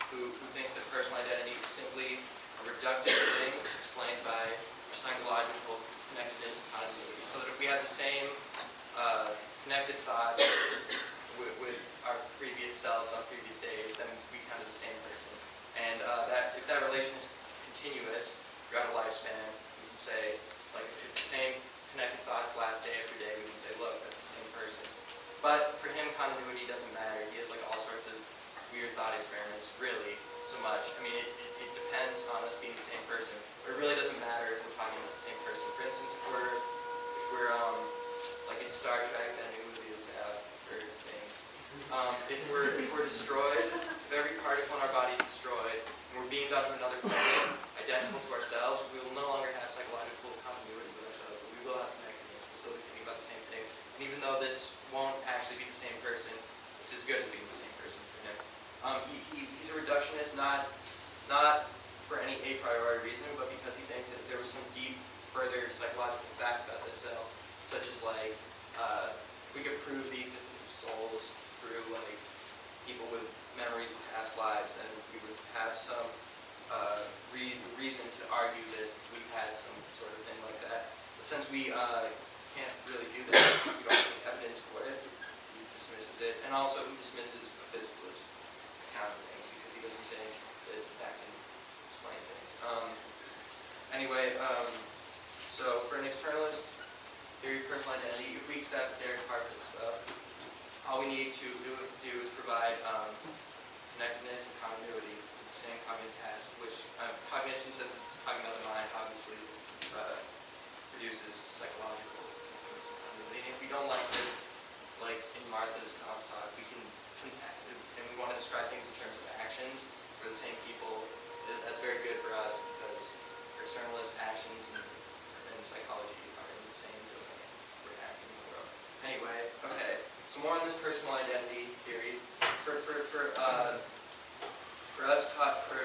who thinks that personal identity is simply a reductive thing explained by our psychological connectedness and continuity. So that if we had the same connected thoughts with our previous selves on previous days, then we count as the same person. And that if that relation is continuous throughout a lifespan, we can say, like, if the same connected thoughts last day after day, we can say, look, that's the same person. But for him, continuity doesn't matter. He has like all sorts of weird thought experiments, really, so much. I mean, it depends on us being the same person, but it really doesn't matter if we're talking about the same person. For instance, if we're like in Star Trek, that new movie that's out for things. If we're destroyed, if every particle in our body is destroyed, and we're beamed onto another planet identical to ourselves, we will no longer have psychological continuity with ourselves, but we will have connectedness. We'll still be thinking about the same thing. And even though this won't actually be the same person, it's as good as being the same person for him. He's a reductionist, not for any a priori reason, but because he thinks that there was some deep, further psychological fact about this cell, such as like we could prove the existence of souls through like people with memories of past lives, and we would have some reason to argue that we've had some sort of thing like that. But since we can't really do that, we don't have any evidence for it, he dismisses it, and also he dismisses a physicalist account of things because he doesn't think that can explain things. Anyway, so for an externalist theory of personal identity, if we accept their part of this stuff, all we need to do is provide connectedness and continuity with the same cognitive task, which cognition, since it's talking about the mind, obviously produces psychological connectedness and continuity. And if we don't like this, like in Martha's talk, we can, and we want to describe things in terms of actions for the same people, that's very good for us because for externalist actions and psychology are in the same domain for acting in the world. Anyway, okay, so more on this personal identity theory. For us, for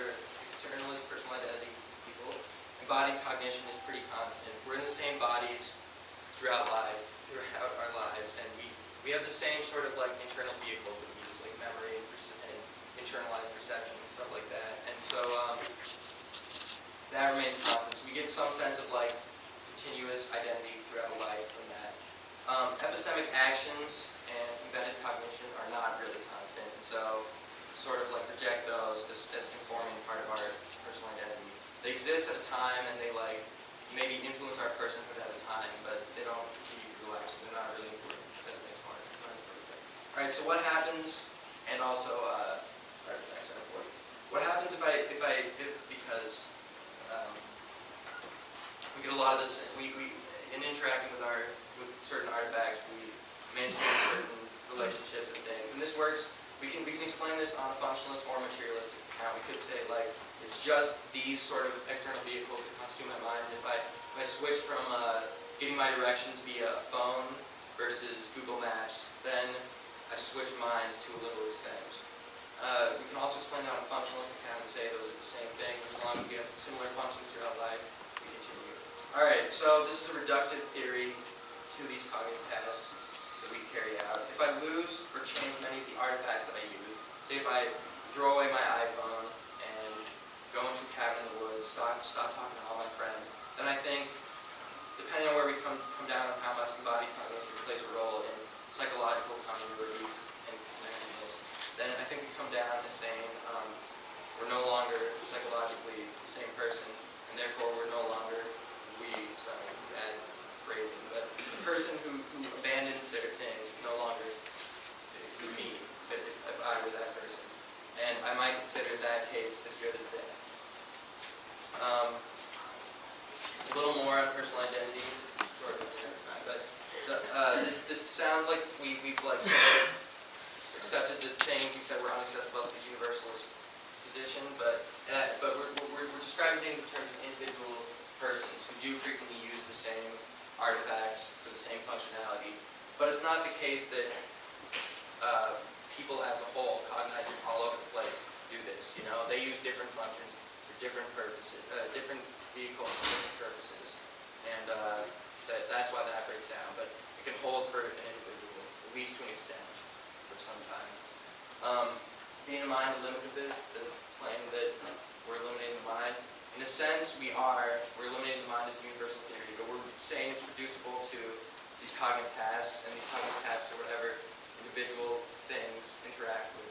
externalist personal identity people, embodied cognition is pretty constant. We're in the same bodies throughout our lives, and we have the same sort of like internal vehicles that we use, like memory and internalized perception and stuff like that. And so that remains constant. So we get some sense of like continuous identity throughout a life from that. Epistemic actions and embedded cognition are not really constant, and so sort of like project those as informing part of our personal identity. They exist at a time, and they like maybe influence our personhood at a time, but they don't continue to relax. They're not really important. That's makes more. All right. So what happens? And also, what happens if because we get a lot of this. We in interacting with certain artifacts, we maintain certain relationships and things, and this works. We can explain this on a functionalist or materialistic account. We could say like it's just these sort of external vehicles that constitute my mind. If I switch from getting my directions via a phone versus Google Maps, then I switch minds to a little extent. We can also explain that on a functionalist account and say those are the same thing. As long as we have similar functions throughout life, we continue. All right, so this is a reductive theory to these cognitive tasks that we carry out. If I lose or change many of the artifacts that I use, say if I throw away my iPhone and go into a cabin in the woods, stop talking to all my friends, then I think, depending on where we come down on how much the body cognition plays a role in psychological continuity and connectedness, then I think we come down to saying we're no longer psychologically the same person, and therefore we're no longer bad phrasing, but the person who abandons their things is no longer me, if I were that person. And I might consider that case as good as dead. A little more on personal identity, but this sounds like we've like sort of accepted the things we said were unacceptable to the universalist position, but we're describing things in terms of individual persons who do frequently use the same artifacts for the same functionality. But it's not the case that people as a whole, cognizers all over the place, do this. You know, they use different functions for different purposes, different vehicles for different purposes, and that's why that breaks down. But it can hold for an individual, at least to an extent, for some time. Being in mind the limit of this, the claim that we're eliminating the mind. In a sense, we're eliminating the mind as a universal theory, but we're saying it's reducible to these cognitive tasks, and these cognitive tasks are whatever individual things interact with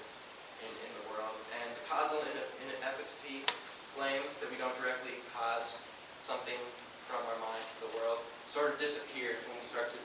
in the world. And the causal inefficacy claim that we don't directly cause something from our minds to the world sort of disappears when we start to